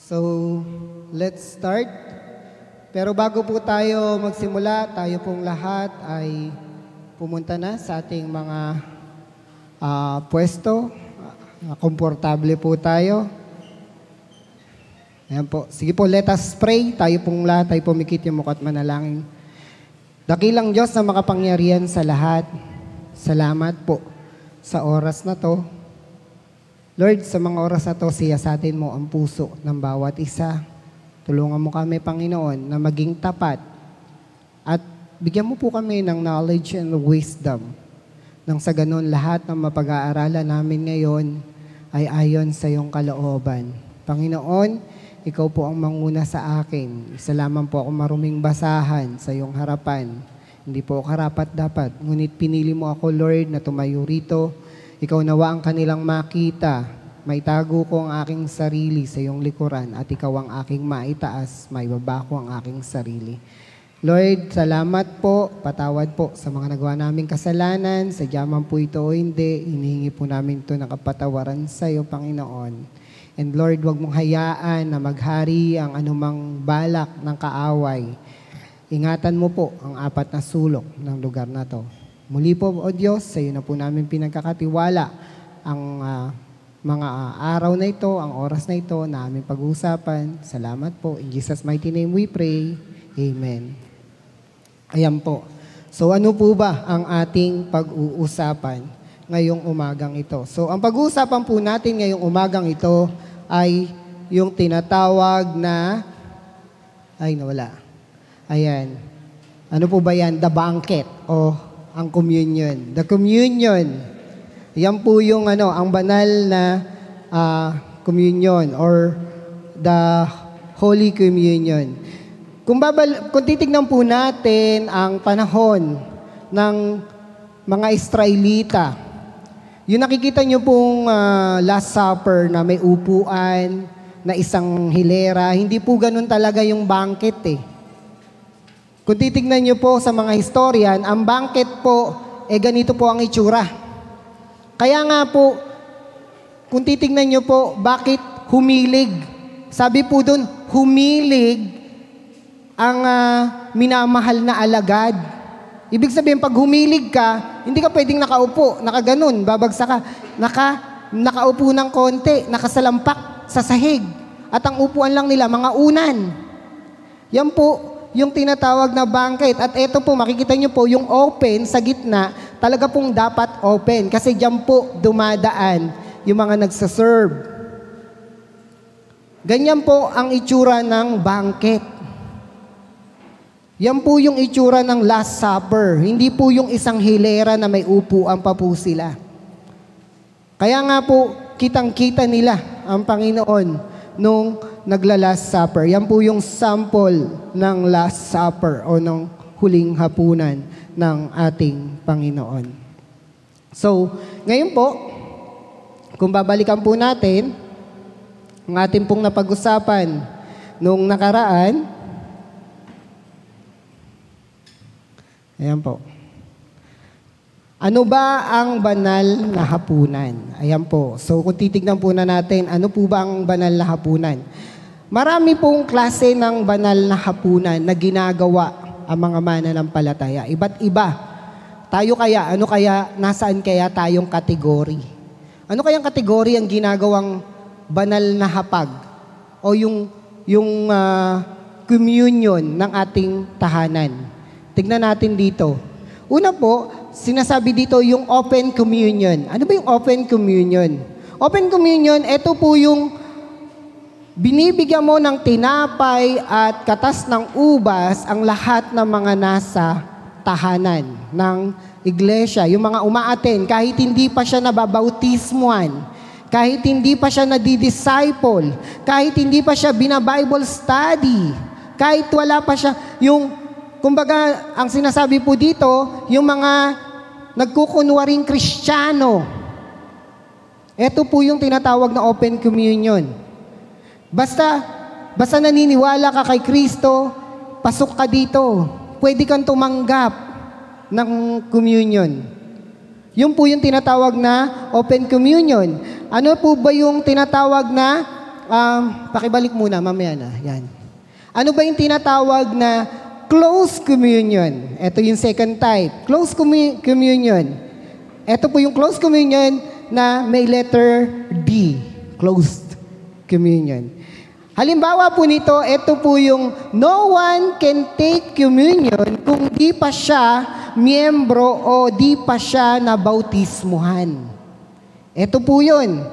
So, let's start. Pero bago po tayo magsimula, tayo pong lahat ay pumunta na sa ating mga pwesto. Komportable po tayo. Ayan po. Sige po, let us pray. Tayo pong lahat ay pumikit yung mukha at manalangin. Dakilang Diyos na makapangyarihan sa lahat. Salamat po sa oras na to. Lord, sa mga oras na to, siyasatin mo ang puso ng bawat isa. Tulungan mo kami, Panginoon, na maging tapat. At bigyan mo po kami ng knowledge and wisdom. Nang sa ganun, lahat ng mapag-aaralan namin ngayon ay ayon sa iyong kalooban. Panginoon, ikaw po ang manguna sa akin. Isa lamang po ako maruming basahan sa iyong harapan. Hindi po karapat-dapat. Ngunit pinili mo ako, Lord, na tumayo rito. Ikaw nawa ang kanilang makita. Maitago ko ang aking sarili sa iyong likuran at ikaw ang aking maitaas, maibaba ko ang aking sarili. Lord, salamat po, patawad po sa mga nagawa naming kasalanan, sadya man po ito o hindi, hinihingi po namin ito ng kapatawaran sa iyo, Panginoon. And Lord, wag mong hayaan na maghari ang anumang balak ng kaaway. Ingatan mo po ang apat na sulok ng lugar na to. Muli po, O Diyos, sa iyo na po namin pinagkakatiwala ang mga araw na ito, ang oras na ito na aming pag-uusapan. Salamat po. In Jesus' mighty name we pray. Amen. Ayan po. So ano po ba ang ating pag-uusapan ngayong umagang ito? So ang pag-uusapan po natin ngayong umagang ito ay yung tinatawag na, ay nawala. Ayan. Ano po ba yan? The banquet o ang communion. The communion. Yan po yung ang banal na communion or the Holy Communion. Kung titignan po natin ang panahon ng mga Israelita, yung nakikita nyo pong Last Supper na may upuan, na isang hilera, hindi po ganun talaga yung banquet eh. Kung titignan nyo po sa mga historian, ang banquet po, ganito po ang itsura. Kaya nga po, kung titignan nyo po, bakit humilig? Sabi po doon, humilig ang minamahal na alagad. Ibig sabihin, pag humilig ka, hindi ka pwedeng nakaupo, nakaganon, babagsak ka. Nakaupo ng konti, nakasalampak sa sahig. At ang upuan lang nila, mga unan. Yan po, yung tinatawag na banquet. At ito po, makikita nyo po, yung open sa gitna, talaga pong dapat open. Kasi dyan po dumadaan yung mga nagsaserve. Ganyan po ang itsura ng banquet. Yan po yung itsura ng Last Supper. Hindi po yung isang hilera na may upuan pa po sila. Kaya nga po, kitang-kita nila ang Panginoon nung nagla-Last Supper. Yan po yung sample ng Last Supper o ng huling hapunan ng ating Panginoon. So, ngayon po, kung babalikan po natin ang ating pong napag-usapan nung nakaraan, ayan po. Ano ba ang banal na hapunan? Ayan po. So kung titignan po na natin, ano po ba ang banal na hapunan? Marami pong klase ng banal na hapunan na ginagawa ang mga mananampalataya. Iba't iba. Nasaan kaya tayong kategory? Ano kayang kategory ang ginagawang banal na hapag? O yung communion ng ating tahanan? Tignan natin dito. Una po, sinasabi dito yung open communion. Ano ba yung open communion? Open communion, ito po yung binibigyan mo ng tinapay at katas ng ubas ang lahat ng mga nasa tahanan ng iglesia. Yung mga umaaten, kahit hindi pa siya nababautismuan, kahit hindi pa siya nadidisciple, kahit hindi pa siya bina-Bible study, kahit wala pa siya yung kumbaga, ang sinasabi po dito, yung mga nagkukunwaring Kristiyano. Ito po yung tinatawag na open communion. Basta naniniwala ka kay Kristo, pasok ka dito. Pwede kang tumanggap ng communion. Yun po yung tinatawag na open communion. Ano po ba yung tinatawag na pakibalik muna, mamaya na. Yan. Ano ba yung tinatawag na close communion? Ito yung second type. Close communion. Ito po yung close communion na may letter D. Closed communion. Halimbawa po nito, ito po yung no one can take communion kung di pa siya miyembro o di pa siya nabautismuhan. Ito po yun.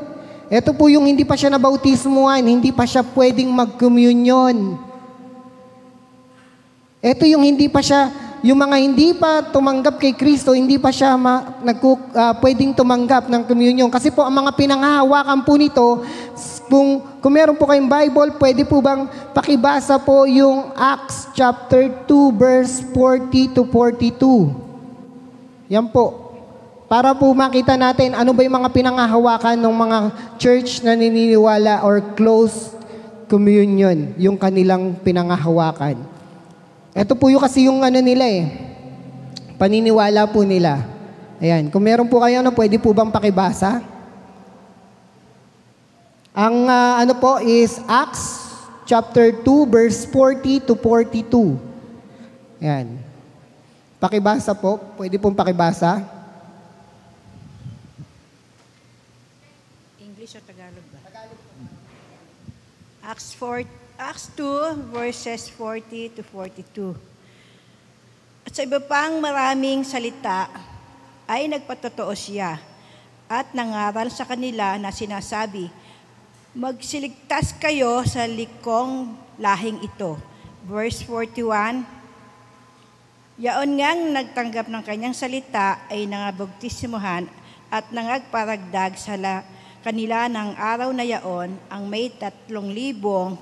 Ito po yung hindi pa siya nabautismuhan, hindi pa siya pwedeng mag-communion. Ito yung hindi pa siya, yung mga hindi pa tumanggap kay Kristo, hindi pa siya pwedeng tumanggap ng communion. Kasi po ang mga pinanghahawakan po nito, kung meron po kayong Bible, pwede po bang pakibasa po yung Acts chapter 2 verse 40 to 42. Yan po. Para po makita natin ano ba yung mga pinanghahawakan ng mga church na naniniwala or close communion, yung kanilang pinanghahawakan. Ito po yung kasi yung ano nila paniniwala po nila. Ayan, kung meron po kayo, pwede po bang pakibasa? Ang ano po is Acts chapter 2 verse 40 to 42. Ayan. Pakibasa po. Pwede pong pakibasa. English o Tagalog ba? Tagalog. Acts 2 verses 40 to 42. At sa iba pang maraming salita ay nagpatotoo siya at nangaral sa kanila na sinasabi, magsiligtas kayo sa likong lahing ito. Verse 41, yaon ngang nagtanggap ng kanyang salita ay nangabautismuhan at nangagparagdag sa kanila ng araw na yaon ang may 3,000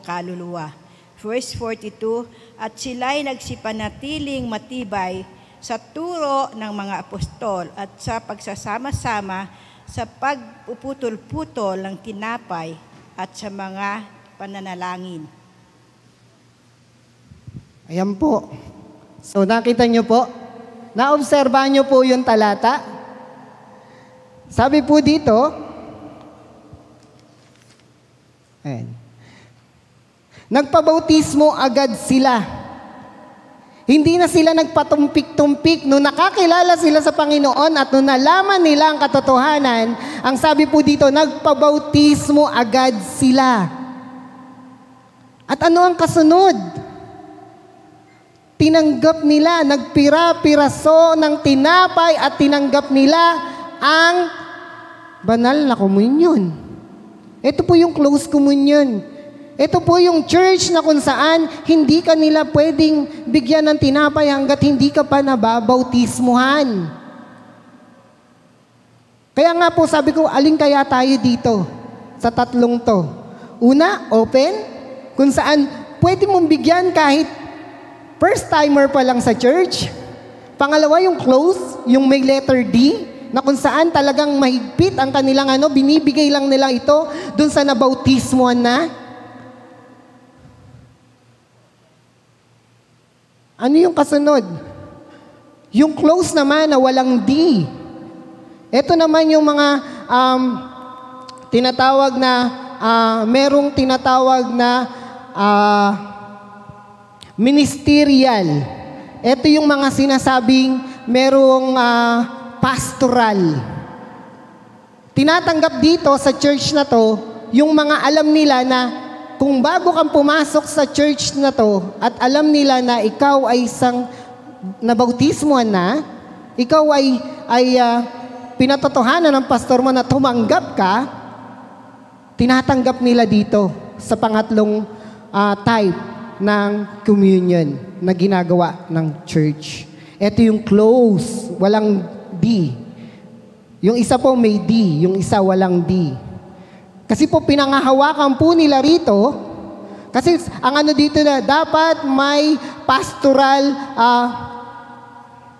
kaluluwa. Verse 42, at sila'y nagsipanatiling matibay sa turo ng mga apostol at sa pagsasama-sama sa pagpuputol-putol ng tinapay at sa mga pananalangin. Ayan po. So nakita nyo po, naobserbahan nyo po yung talata. Sabi po dito, ayan, nagpabautismo agad sila. Hindi na sila nagpatumpik-tumpik. Nung nakakilala sila sa Panginoon at nung nalaman nila ang katotohanan, ang sabi po dito, nagpabautismo agad sila. At ano ang kasunod? Tinanggap nila, nagpira-piraso ng tinapay at tinanggap nila ang banal na komunyon. Ito po yung close communion. Ito po yung church na kung saan hindi ka nila pwedeng bigyan ng tinapay hanggat hindi ka pa nababautismuhan. Kaya nga po sabi ko, alin kaya tayo dito sa tatlong to? Una, open, kung saan pwede mong bigyan kahit first timer pa lang sa church. Pangalawa, yung close, yung may letter D, na kung saan talagang mahigpit ang kanilang binibigay lang nila ito dun sa nabautismuhan na. Ano yung kasunod? Yung close naman na walang D. Ito naman yung mga tinatawag na, merong tinatawag na ministerial. Ito yung mga sinasabing merong pastoral. Tinatanggap dito sa church na to, yung mga alam nila na kung bago kang pumasok sa church na to at alam nila na ikaw ay isang nabautismuhan na, ikaw ay pinatotohanan ng pastor mo na tumanggap ka, tinatanggap nila dito sa pangatlong type ng communion na ginagawa ng church. Ito yung close, walang D. Yung isa po may D, yung isa walang D. Kasi po pinangahawakan po nila rito, kasi ang dito na dapat may pastoral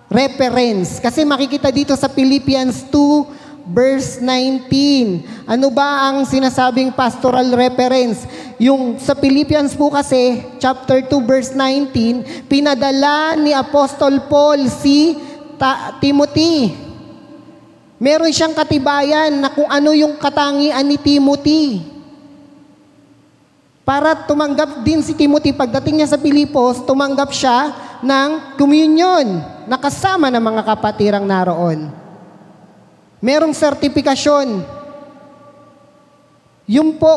reference. Kasi makikita dito sa Philippians 2 verse 19. Ano ba ang sinasabing pastoral reference? Yung sa Philippians po kasi, chapter 2 verse 19, pinadala ni Apostol Paul si Timothy. Meron siyang katibayan na kung ano yung katangian ni Timothy. Para tumanggap din si Timothy, pagdating niya sa Pilipos, tumanggap siya ng communion na kasama ng mga kapatirang naroon. Merong sertifikasyon. Yun po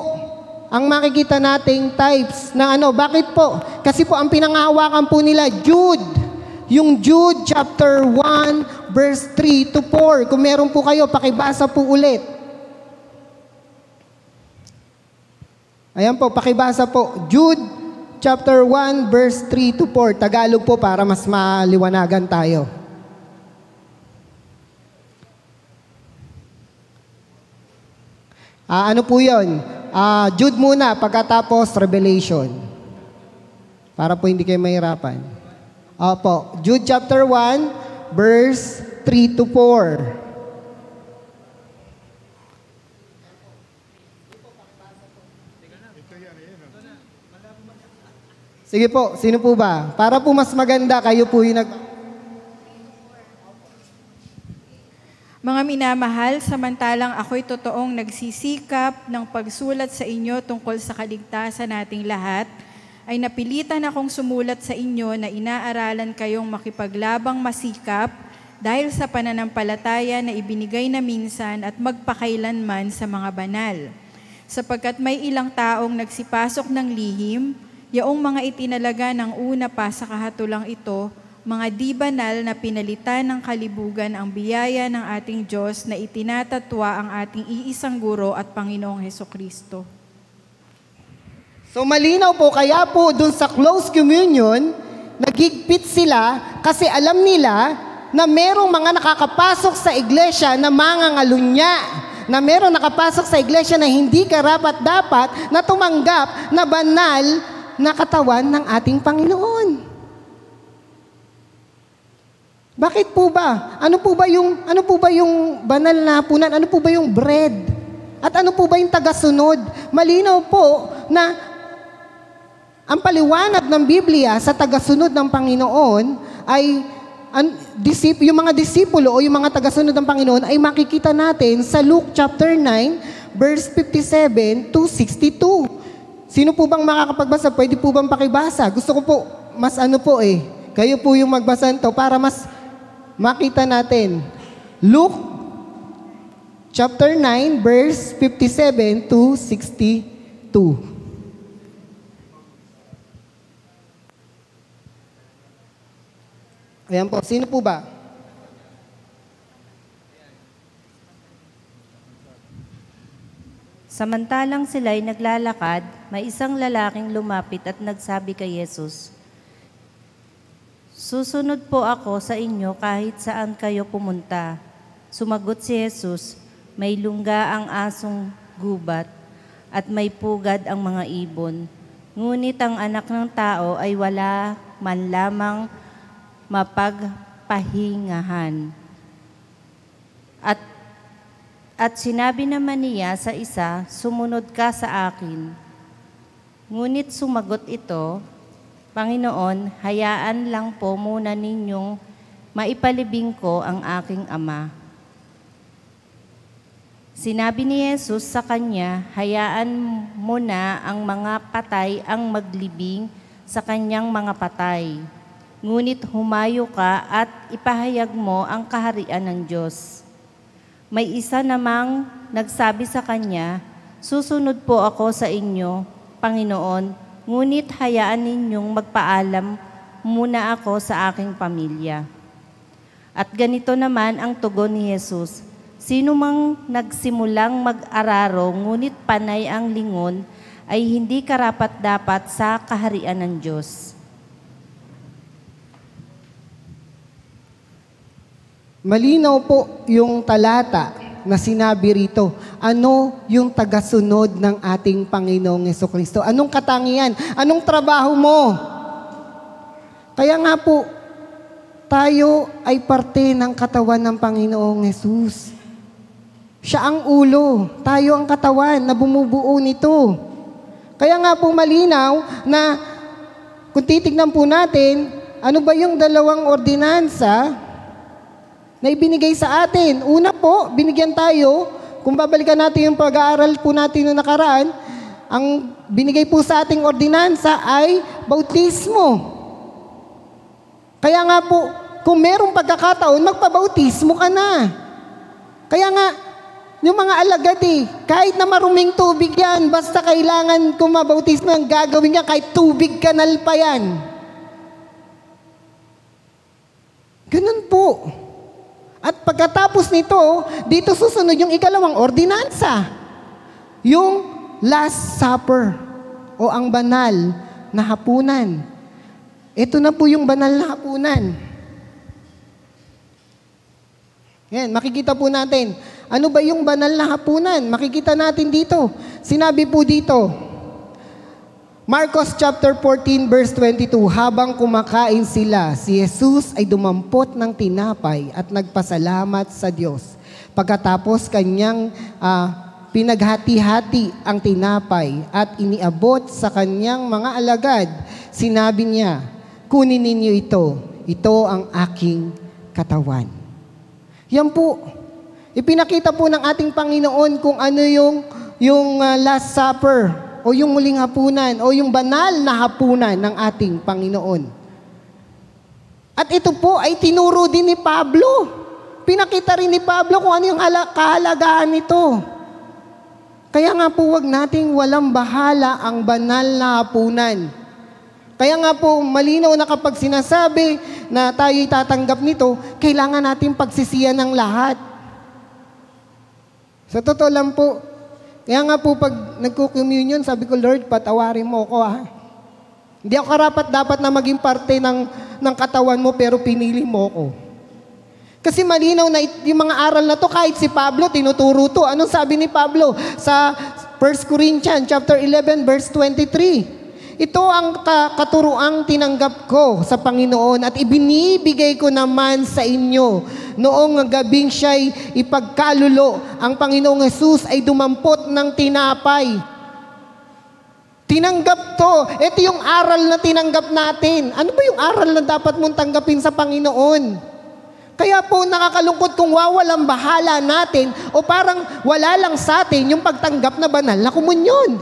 ang makikita nating types ng ano. Bakit po? Kasi po ang pinanghahawakan po nila, Jude. Yung Jude chapter 1 verse 3 to 4. Kung meron po kayo, pakibasa po ulit. Ayan po, pakibasa po. Jude chapter 1 verse 3 to 4. Tagalog po para mas maliwanagan tayo. Ano po yun? Jude muna, pagkatapos Revelation. Para po hindi kayo mahirapan. Opo, Jude chapter 1, verse 3 to 4. Sige po, sino po ba? Para po mas maganda, kayo po yung Mga minamahal, samantalang ako'y totoong nagsisikap ng pagsulat sa inyo tungkol sa kaligtasan nating lahat, ay napilitan akong sumulat sa inyo na inaaralan kayong makipaglabang masikap dahil sa pananampalataya na ibinigay na minsan at magpakailanman sa mga banal. Sapagkat may ilang taong nagsipasok ng lihim, yaong mga itinalaga ng una pa sa kahatulang ito, mga di banal na pinalitan ng kalibugan ang biyaya ng ating Diyos na itinatatwa ang ating iisang guro at Panginoong Hesukristo. So malinaw po, kaya po dun sa close communion, nagigpit sila kasi alam nila na merong mga nakakapasok sa iglesia na mangangalunya, na merong nakapasok sa iglesia na hindi karapat-dapat na tumanggap na banal na katawan ng ating Panginoon. Bakit po ba? Ano po ba yung banal na hapunan? Ano po ba yung bread? At ano po ba yung tagasunod? Malinaw po na ang paliwanag ng Biblia sa tagasunod ng Panginoon ay yung mga disipulo o yung mga tagasunod ng Panginoon ay makikita natin sa Luke chapter 9 verse 57 to 62. Sino po bang makakapagbasa? Pwede po bang pakibasa? Gusto ko po mas kayo po yung magbasa nito para mas makita natin. Luke chapter 9 verse 57 to 62. Ayan po, sino po ba? Samantalang sila'y naglalakad, may isang lalaking lumapit at nagsabi kay Jesus, "Susunod po ako sa inyo kahit saan kayo pumunta." Sumagot si Jesus, "May lungga ang asong gubat at may pugad ang mga ibon. Ngunit ang anak ng tao ay wala man lamang mapagpahingahan." At sinabi naman niya sa isa, "Sumunod ka sa akin." Ngunit sumagot ito, "Panginoon, hayaan lang po muna ninyong maipalibing ko ang aking ama." Sinabi ni Jesus sa kanya, "Hayaan mo na ang mga patay ang maglibing sa kanyang mga patay. Ngunit humayo ka at ipahayag mo ang kaharian ng Diyos." May isa namang nagsabi sa kanya, "Susunod po ako sa inyo, Panginoon, ngunit hayaan ninyong magpaalam muna ako sa aking pamilya." At ganito naman ang tugon ni Jesus, "Sino mang nagsimulang mag-araro, ngunit panay ang lingon, ay hindi karapat-dapat sa kaharian ng Diyos." Malinaw po yung talata na sinabi rito. Ano yung tagasunod ng ating Panginoong Hesukristo? Anong katangian? Anong trabaho mo? Kaya nga po, tayo ay parte ng katawan ng Panginoong Hesus. Siya ang ulo, tayo ang katawan na bumubuo nito. Kaya nga po malinaw na kung titignan po natin, ano ba yung dalawang ordinansa na ibinigay sa atin? Una po, binigyan tayo, kung babalikan natin yung pag-aaral po natin noong nakaraan, ang binigay po sa ating ordinansa ay bautismo. Kaya nga po, kung merong pagkakataon, magpabautismo ka na. Kaya nga, yung mga alagad kahit na maruming tubig yan, basta kailangan kung mabautismo ang gagawin niya, kahit tubig kanal pa yan. Ganun po. At pagkatapos nito, dito susunod yung ikalawang ordinansa. Yung Last Supper o ang banal na hapunan. Ito na po yung banal na hapunan. Yan, makikita po natin. Ano ba yung banal na hapunan? Makikita natin dito. Sinabi po dito, Marcos chapter 14 verse 22, habang kumakain sila, si Jesus ay dumampot ng tinapay at nagpasalamat sa Diyos. Pagkatapos kanyang pinaghati-hati ang tinapay at iniabot sa kanyang mga alagad, sinabi niya, kunin ninyo ito ang aking katawan. Yan po, ipinakita po ng ating Panginoon kung ano yung Last Supper, o yung muling hapunan, o yung banal na hapunan ng ating Panginoon. At ito po ay tinuro din ni Pablo. Pinakita rin ni Pablo kung ano yung kahalagahan nito. Kaya nga po, wag nating walang bahala ang banal na hapunan. Kaya nga po, malinaw na kapag sinasabi na tayo'y tatanggap nito, kailangan natin pagsisiyan ng lahat. Sa totoo lang po, kaya nga po pag nagko-communion, sabi ko, Lord, patawarin mo ko Hindi ako dapat na maging parte ng katawan mo, pero pinili mo ko. Kasi malinaw na yung mga aral na to, kahit si Pablo, tinuturo to. Anong sabi ni Pablo sa 1 Corinthians chapter 11, verse 23? Ito ang katuruang tinanggap ko sa Panginoon at ibinibigay ko naman sa inyo. Noong gabing siya'y ipagkalulo, ang Panginoong Jesus ay dumampot ng tinapay. Tinanggap to. Ito yung aral na tinanggap natin. Ano ba yung aral na dapat mong tanggapin sa Panginoon? Kaya po nakakalungkot kung wawalang bahala natin o parang wala lang sa atin yung pagtanggap na banal na komunyon.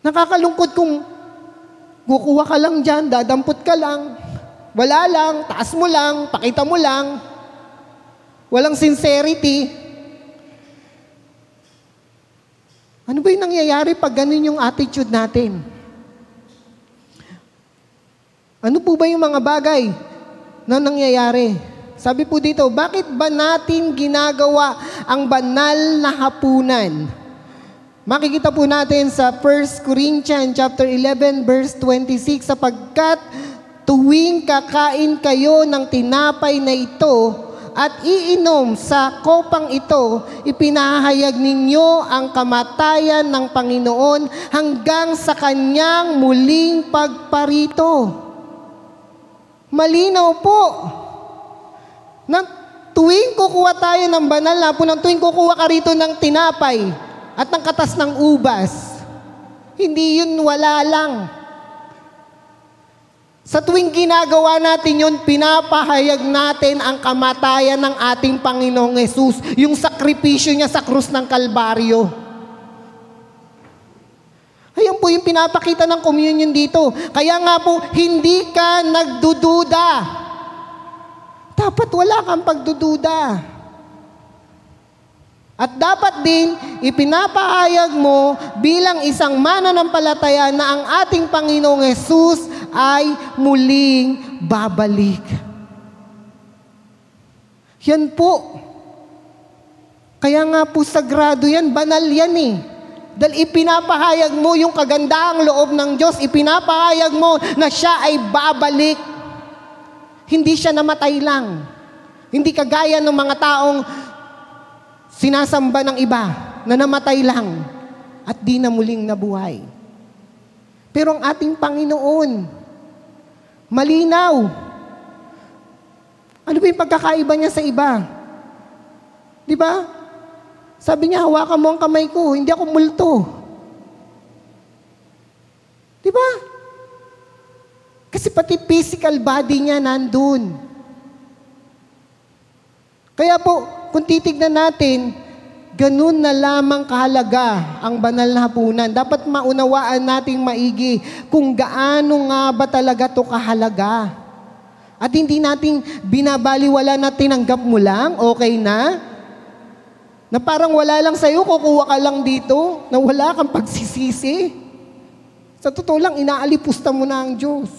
Nakakalungkot kung kukuha ka lang dyan, dadampot ka lang, wala lang, taas mo lang, pakita mo lang, walang sincerity. Ano ba yung nangyayari pag ganun yung attitude natin? Ano po ba yung mga bagay na nangyayari? Sabi po dito, bakit ba natin ginagawa ang banal na hapunan? Makikita po natin sa 1 Corinthians chapter 11 verse 26, sapagkat tuwing kakain kayo ng tinapay na ito at iinom sa kopang ito, ipinahayag ninyo ang kamatayan ng Panginoon hanggang sa kanyang muling pagparito. Malinaw po na tuwing kukuha tayo ng banal na hapunan, tuwing kukuha ka rito ng tinapay at ng katas ng ubas, hindi yun wala lang. Sa tuwing ginagawa natin yun, pinapahayag natin ang kamatayan ng ating Panginoong Jesus, yung sakripisyo niya sa krus ng Kalbaryo. Ayun po yung pinapakita ng communion dito. Kaya nga po, hindi ka nagdududa. Dapat wala kang pagdududa. At dapat din, ipinapahayag mo bilang isang mananampalataya na ang ating Panginoong Jesus ay muling babalik. Yan po. Kaya nga po sagrado yan, banal yan Dahil ipinapahayag mo yung kagandahang loob ng Diyos, ipinapahayag mo na siya ay babalik. Hindi siya namatay lang. Hindi kagaya ng mga taong sinasamba ng iba na namatay lang at di na muling nabuhay. Pero ang ating Panginoon, malinaw. Ano ba yung pagkakaiba niya sa iba? Di ba? Sabi niya, hawakan mo ang kamay ko, hindi ako multo. Di ba? Kasi pati physical body niya nandun. Kaya po, kung titignan natin, Ganun na lamang kahalaga ang banal na hapunan. Dapat maunawaan nating maigi kung gaano nga ba talaga to kahalaga. At hindi nating binabaliwala na tinanggap mo lang, okay na? Na parang wala lang sa'yo, kukuha ka lang dito, na wala kang pagsisisi. Sa totoo lang, inaalipusta mo na ang Diyos.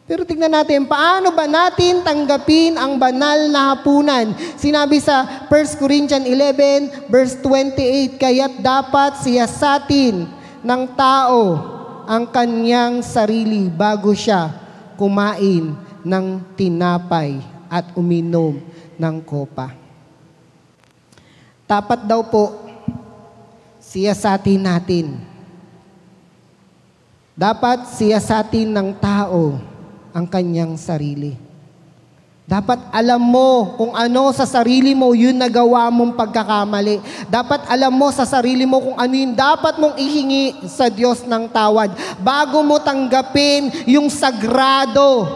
Pero tignan natin, paano ba natin tanggapin ang banal na hapunan? Sinabi sa 1 Corinthians 11, verse 28, kaya't dapat siyasatin ng tao ang kanyang sarili bago siya kumain ng tinapay at uminom ng kopa. Dapat daw po, siyasatin natin. Dapat siyasatin ng tao ang kanyang sarili. Dapat alam mo kung ano sa sarili mo yun nagawa mong pagkakamali. Dapat alam mo sa sarili mo kung ano yun dapat mong ihingi sa Diyos ng tawad bago mo tanggapin yung sagrado.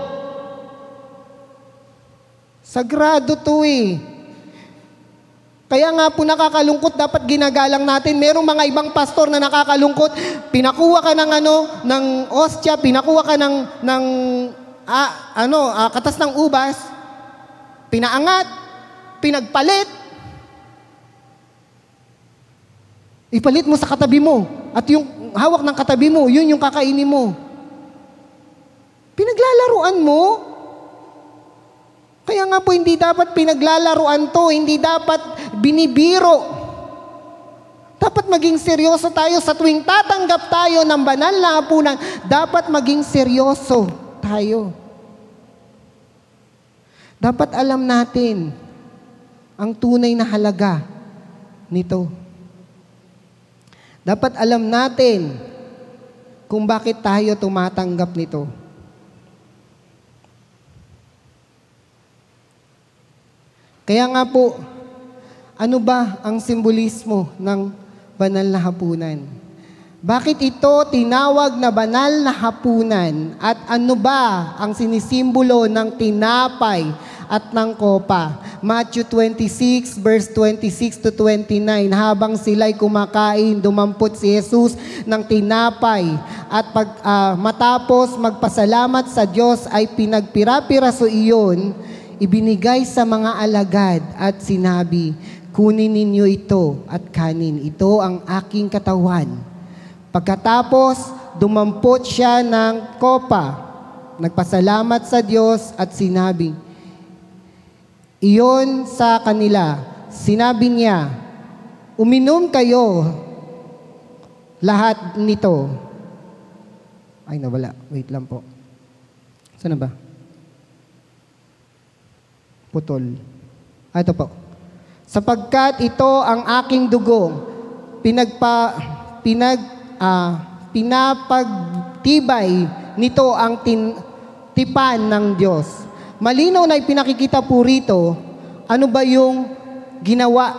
Sagrado to eh. Kaya nga po nakakalungkot, dapat ginagalang natin. Merong mga ibang pastor na nakakalungkot, pinakuha ka ng ostya, pinakuha ka ng katas ng ubas, pinaangat, pinagpalit. Ipalit mo sa katabi mo. At yung hawak ng katabi mo, yun yung kakainin mo. Pinaglalaruan mo. Kaya nga po hindi dapat pinaglalaruan to, hindi dapat binibiro. Dapat maging seryoso tayo sa tuwing tatanggap tayo ng banal na hapunan. Dapat maging seryoso tayo. Dapat alam natin ang tunay na halaga nito. Dapat alam natin kung bakit tayo tumatanggap nito. Kaya nga po, ano ba ang simbolismo ng banal na hapunan? Bakit ito tinawag na banal na hapunan? At ano ba ang sinisimbolo ng tinapay at ng kopa? Matthew 26, verse 26 to 29. Habang sila'y kumakain, dumampot si Jesus ng tinapay. At matapos magpasalamat sa Diyos ay pinagpira-piraso iyon, ibinigay sa mga alagad at sinabi, kunin ninyo ito at kanin. Ito ang aking katawan. Pagkatapos, dumampot siya ng kopa. Nagpasalamat sa Diyos at sinabi, iyon sa kanila. Sinabi niya, uminom kayo lahat nito. Ay, nawala. Wait lang po. Saan na ba? Putol. Ito po. Sapagkat ito ang aking dugo, pinapagtibay nito ang tipan ng Diyos. Malinaw na ipinakikita po rito, ano ba yung ginawa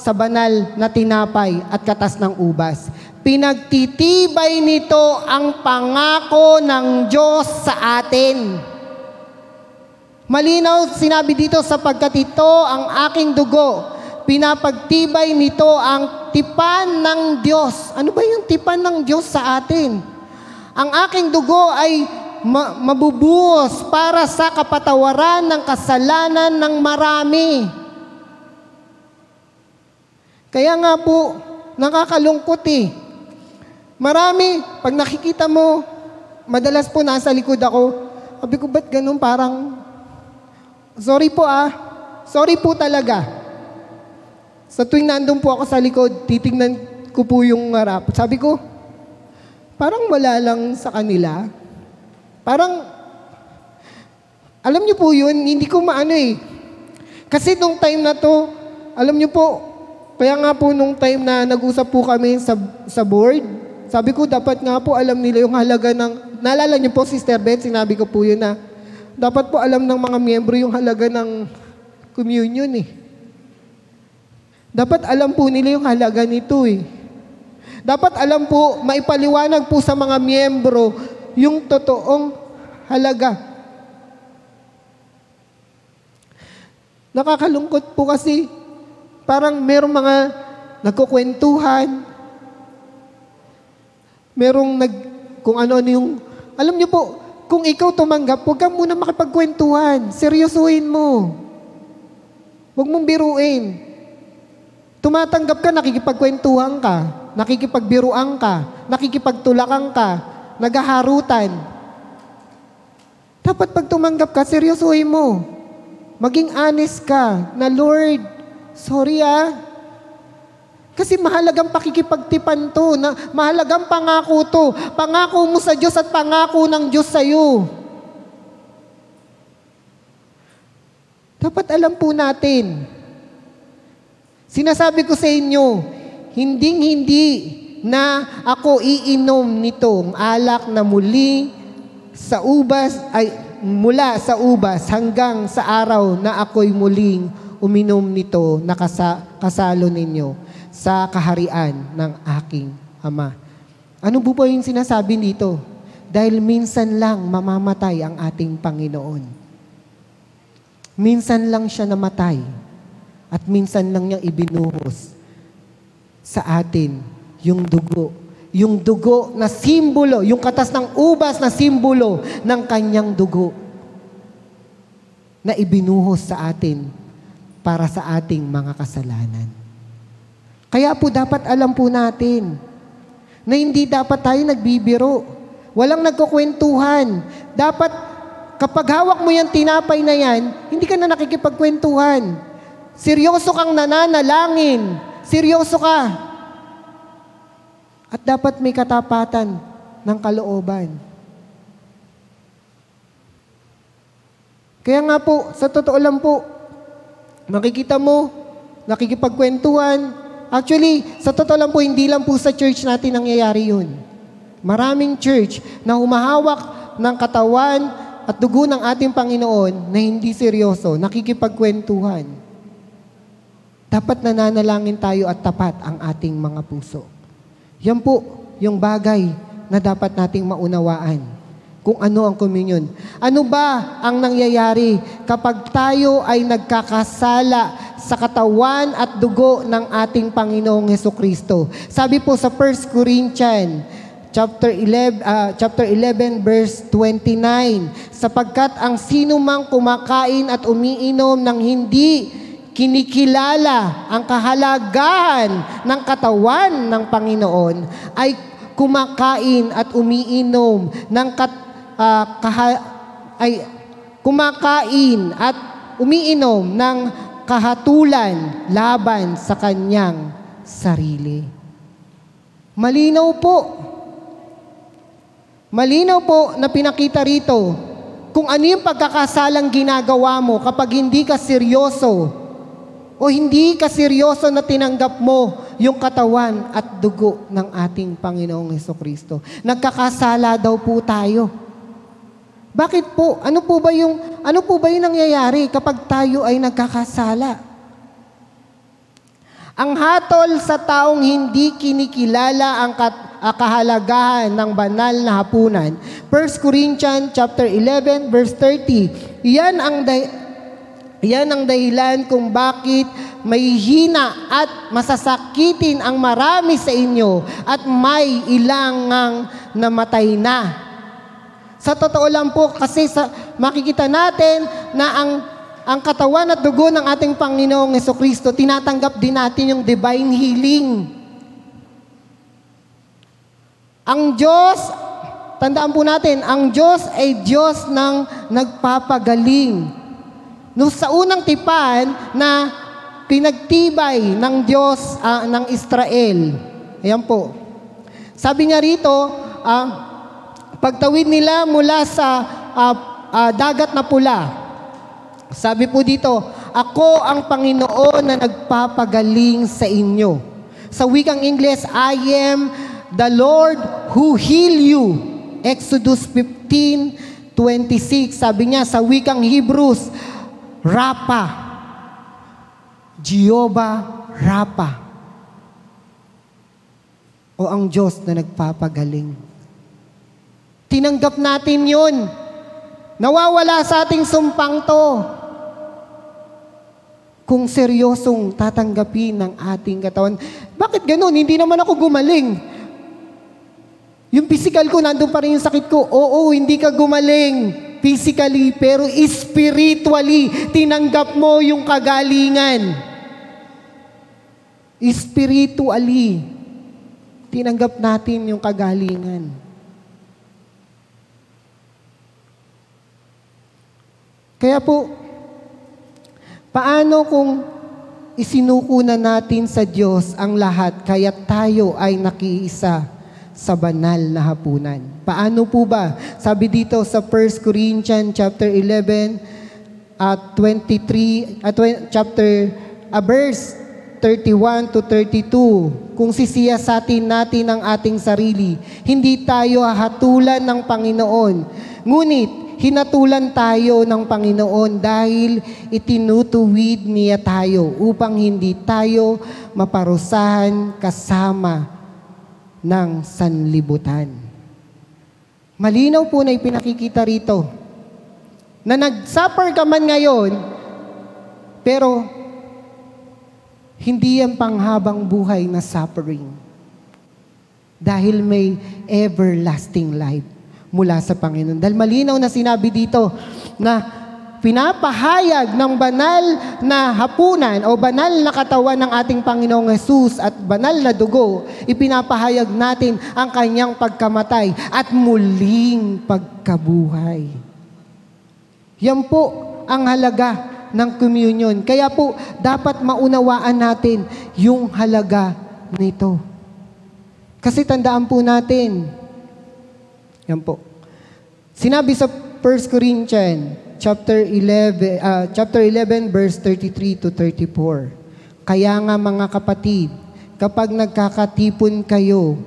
sa banal na tinapay at katas ng ubas. Pinagtitibay nito ang pangako ng Diyos sa atin. Malinaw sinabi dito, sapagkat ito ang aking dugo, pinapagtibay nito ang tipan ng Diyos. Ano ba yung tipan ng Diyos sa atin? Ang aking dugo ay mabubuhos para sa kapatawaran ng kasalanan ng marami. Kaya nga po, nakakalungkot eh. Marami, pag nakikita mo, madalas po nasa likod ako, sabi ko, ba't ganun parang, sorry po sorry po talaga. Sa tuwing nandun po ako sa likod, titignan ko po yung harap. Sabi ko, parang wala lang sa kanila. Parang, alam niyo po yun, hindi ko maano eh. Kasi nung time na to, alam niyo po, kaya nga po nung time na nag-usap po kami sa board, sabi ko dapat nga po alam nila yung halaga ng, naalala niyo po Sister Beth, sinabi ko po yun na, dapat po alam ng mga miyembro yung halaga ng communion eh. Dapat alam po nila yung halaga nito eh. Dapat alam po, maipaliwanag po sa mga miyembro yung totoong halaga. Nakakalungkot po kasi Parang merong mga nagkukwentuhan, kung ano-ano yung, alam niyo po, kung ikaw tumanggap, huwag kang muna makipagkwentuhan. Seryosuhin mo. Huwag mong biruin. Tumatanggap ka, nakikipagkwentuhan ka, nakikipagbiruan ka, nakikipagtulakan ka, naghaharutan. Dapat pag tumanggap ka, seryosuhin mo. Maging honest ka na, Lord, sorry kasi mahalagang pakikipagtipan to, na mahalagang pangako to. Pangako mo sa Diyos at pangako ng Diyos sa'yo. Dapat alam po natin. Sinasabi ko sa inyo, hinding-hindi na ako iinom nitong alak na mula sa ubas hanggang sa araw na ako'y muling uminom nito na kasalo ninyo sa kaharian ng aking Ama. Ano po ba yung sinasabi dito? Dahil minsan lang mamamatay ang ating Panginoon. Minsan lang siya namatay at minsan lang niyang ibinuhos sa atin yung dugo. Yung dugo na simbolo, yung katas ng ubas na simbolo ng kanyang dugo na ibinuhos sa atin para sa ating mga kasalanan. Kaya po dapat alam po natin na hindi dapat tayo nagbibiro. Walang nagkukwentuhan. Dapat kapag hawak mo yung tinapay na yan, hindi ka na nakikipagkwentuhan. Seryoso kang nananalangin. Seryoso ka. At dapat may katapatan ng kalooban. Kaya nga po, sa totoo lang po, makikita mo, nakikipagkwentuhan. Actually, sa totoo lang po, hindi lang po sa church natin nangyayari yun. Maraming church na humahawak ng katawan at dugo ng ating Panginoon na hindi seryoso, nakikipagkwentuhan. Dapat nananalangin tayo at tapat ang ating mga puso. Yan po yung bagay na dapat nating maunawaan. Kung ano ang communion. Ano ba ang nangyayari kapag tayo ay nagkakasala sa katawan at dugo ng ating Panginoong Hesukristo? Sabi po sa 1 Corinthians chapter 11 verse 29, sapagkat ang sino mang kumakain at umiinom ng hindi kinikilala ang kahalagahan ng katawan ng Panginoon ay kumakain at umiinom ng kumakain at umiinom ng kahatulan laban sa kanyang sarili. Malinaw po. Malinaw po na pinakita rito kung ano yung pagkakasalang ginagawa mo kapag hindi ka seryoso o hindi ka seryoso na tinanggap mo yung katawan at dugo ng ating Panginoong Hesukristo. Nagkakasala daw po tayo. Bakit po? Ano po ba yung nangyayari kapag tayo ay nagkakasala? Ang hatol sa taong hindi kinikilala ang kahalagahan ng banal na hapunan. 1 Corinthians chapter 11 verse 30. Yan ang dahilan kung bakit may hina at masasakitin ang marami sa inyo at may ilang ngang namatay na. Sa totoo lang po, kasi makikita natin na ang katawan at dugo ng ating Panginoong Hesukristo, tinatanggap din natin yung divine healing. Ang Diyos, tandaan po natin, ang Diyos ay Diyos ng nagpapagaling. No, sa unang tipan na pinagtibay ng Diyos ng Israel. Ayan po. Sabi niya rito, pagtawid nila mula sa dagat na pula. Sabi po dito, ako ang Panginoon na nagpapagaling sa inyo. Sa wikang Ingles, I am the Lord who heal you. Exodus 15:26. Sabi niya sa wikang Hebrews, Rapa. Jehovah Rapa. O ang Diyos na nagpapagaling. Tinanggap natin yun. Nawawala sa ating sumpang to. kung seryosong tatanggapin ng ating katawan. Bakit ganun? Hindi naman ako gumaling. Yung physical ko, nandun pa rin yung sakit ko. Oo, hindi ka gumaling physically, pero spiritually, tinanggap mo yung kagalingan. Spiritually, tinanggap natin yung kagalingan. Kaya po, paano kung isinuko na natin sa Diyos ang lahat, kaya tayo ay nakiisa sa banal na hapunan? Paano po ba? Sabi dito sa 1 Corinthians chapter 11 at 23 verse 31 to 32, kung sisiyasatin natin ang ating sarili, hindi tayo hahatulan ng Panginoon. Ngunit hinatulan tayo ng Panginoon dahil itinutuwid niya tayo upang hindi tayo maparusahan kasama ng sanlibutan. Malinaw po na ipinakikita rito na nag-suffer ka man ngayon, pero hindi yan panghabang buhay na suffering. Dahil may everlasting life mula sa Panginoon. Dahil malinaw na sinabi dito na pinapahayag ng banal na hapunan o banal na katawan ng ating Panginoong Hesus at banal na dugo, ipinapahayag natin ang kanyang pagkamatay at muling pagkabuhay. Yan po ang halaga ng communion. Kaya po, dapat maunawaan natin yung halaga nito. Kasi tandaan po natin, yan po. Sinabi sa 1 Corinthians chapter 11 verse 33 to 34. Kaya nga mga kapatid, kapag nagkakatipon kayo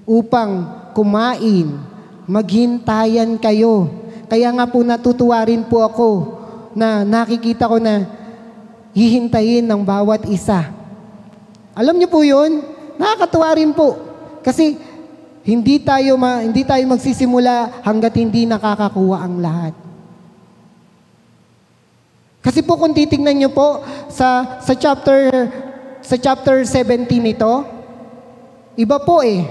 upang kumain, maghintayan kayo. Kaya nga po natutuwa rin po ako na nakikita ko na hihintayin ng bawat isa. Alam niyo po yun? Nakakatuwa rin po. Kasi hindi tayo magsisimula hanggat hindi nakakakuha ang lahat. Kasi po kung titingnan niyo po sa chapter 17 nito, iba po eh.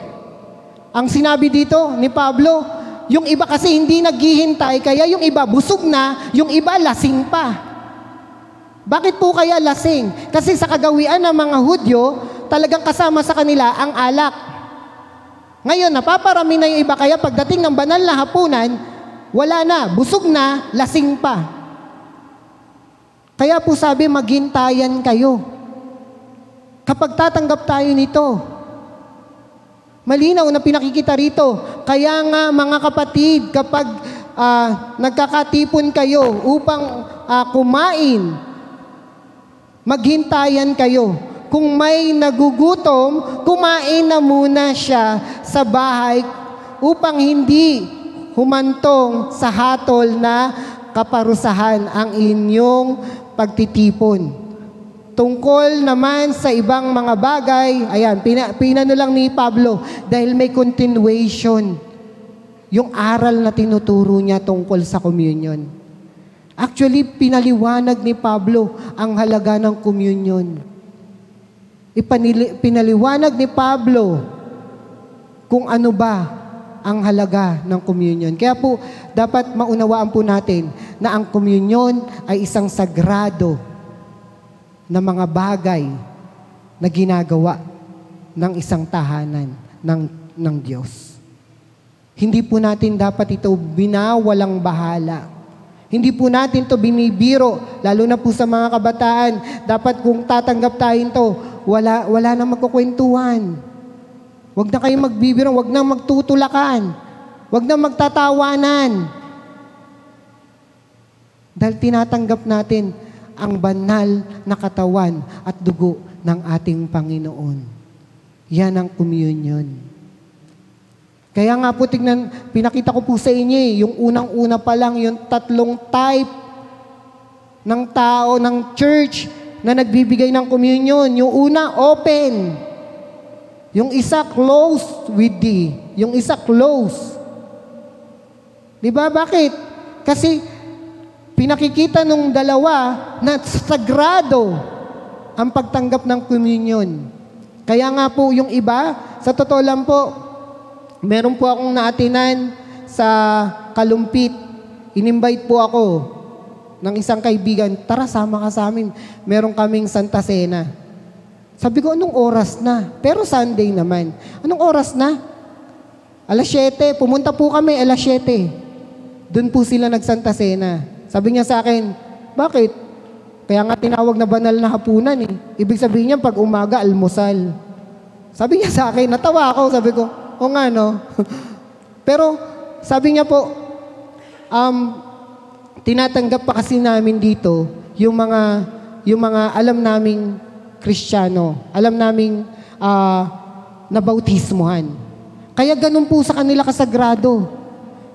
Ang sinabi dito ni Pablo, yung iba kasi hindi naghihintay, kaya yung iba busog na, yung iba lasing pa. Bakit po kaya lasing? Kasi sa kagawian ng mga Hudyo, talagang kasama sa kanila ang alak. Ngayon, napaparami na yung iba, kaya pagdating ng banal na hapunan, wala na, busog na, lasing pa. Kaya po sabi, maghintayan kayo. Kapag tatanggap tayo nito, malinaw na pinakikita rito. Kaya nga mga kapatid, kapag nagkakatipon kayo upang kumain, maghintayan kayo. Kung may nagugutom, kumain na muna siya sa bahay upang hindi humantong sa hatol na kaparusahan ang inyong pagtitipon. Tungkol naman sa ibang mga bagay, ayan, pinano lang ni Pablo, dahil may continuation yung aral na tinuturo niya tungkol sa communion. Actually, pinaliwanag ni Pablo ang halaga ng communion. Pinaliwanag ni Pablo kung ano ba ang halaga ng communion. Kaya po, dapat maunawaan po natin na ang communion ay isang sagrado na mga bagay na ginagawa ng isang tahanan ng Diyos. Hindi po natin dapat ito binawalang bahala. Hindi po natin ito binibiro, lalo na po sa mga kabataan. Dapat kung tatanggap tayo ito, wala na magkukwentuhan. Huwag na kayong magbibiro, huwag na magtutulakan, huwag na magtatawanan. Dahil tinatanggap natin ang banal na katawan at dugo ng ating Panginoon. Yan ang communion. Kaya nga po, tignan, pinakita ko po sa inyo, yung unang-una pa lang, yung 3 type ng tao, ng church, na nagbibigay ng communion. Yung una, open. Yung isa, closed with thee. Yung isa, closed. Diba? Bakit? Kasi, pinakikita nung dalawa na sagrado ang pagtanggap ng communion. Kaya nga po yung iba, sa totoo lang po, meron po akong naatinan sa Kalumpit. In-invite po ako ng isang kaibigan, tara sama ka sa amin. Meron kaming Santa Cena. Sabi ko, anong oras na? Pero Sunday naman. Anong oras na? 7:00. Pumunta po kami, 7:00. Doon po sila nag-Santa Cena. Sabi niya sa akin, bakit? Kaya nga tinawag na banal na hapunan eh. Ibig sabihin niya, pag umaga, almusal. Sabi niya sa akin, natawa ako. Sabi ko, o nga no. Pero sabi niya po, tinatanggap pa kasi namin dito yung mga alam naming Kristiyano, alam naming nabautismuhan. Kaya ganun po sa kanila kasagrado.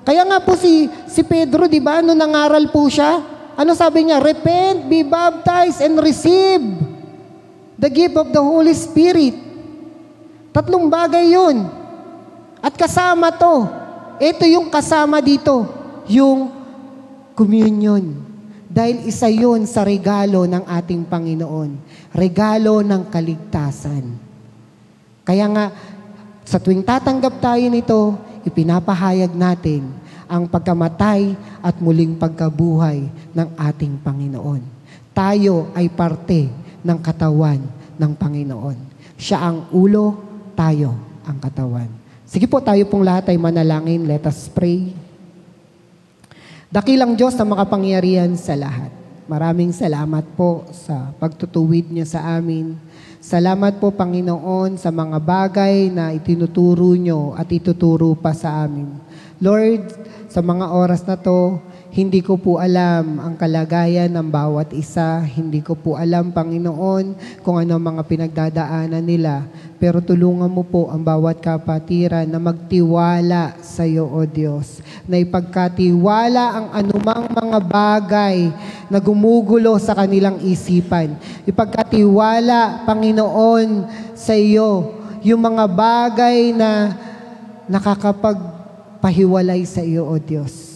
Kaya nga po si Pedro, di ba, ano nangaral po siya? Ano sabi niya? Repent, be baptized, and receive the gift of the Holy Spirit. 3 bagay yun. At kasama to. Ito yung kasama dito, yung communion. Dahil isa yun sa regalo ng ating Panginoon. Regalo ng kaligtasan. Kaya nga, sa tuwing tatanggap tayo nito, ipinapahayag natin ang pagkamatay at muling pagkabuhay ng ating Panginoon. Tayo ay parte ng katawan ng Panginoon. Siya ang ulo, tayo ang katawan. Sige po, tayo pong lahat ay manalangin. Let us pray. Dakilang Diyos na makapangyarihan sa lahat. Maraming salamat po sa pagtutuwid niyo sa amin. Salamat po, Panginoon, sa mga bagay na itinuturo nyo at ituturo pa sa amin. Lord, sa mga oras na to, hindi ko po alam ang kalagayan ng bawat isa. Hindi ko po alam, Panginoon, kung ano ang mga pinagdadaanan nila. Pero tulungan mo po ang bawat kapatiran na magtiwala sa iyo, O Diyos. Na ipagkatiwala ang anumang mga bagay na gumugulo sa kanilang isipan. Ipagkatiwala, Panginoon, sa iyo yung mga bagay na nakakapagpahiwalay sa iyo, O Diyos.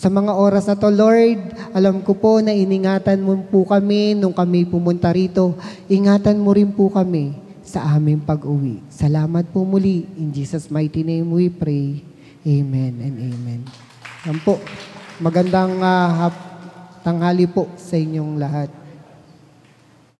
Sa mga oras na to, Lord, alam ko po na iningatan mo po kami nung kami pumunta rito. Ingatan mo rin po kami sa aming pag-uwi. Salamat po muli. In Jesus' mighty name we pray. Amen and amen. Yan po. Magandang tanghali po sa inyong lahat.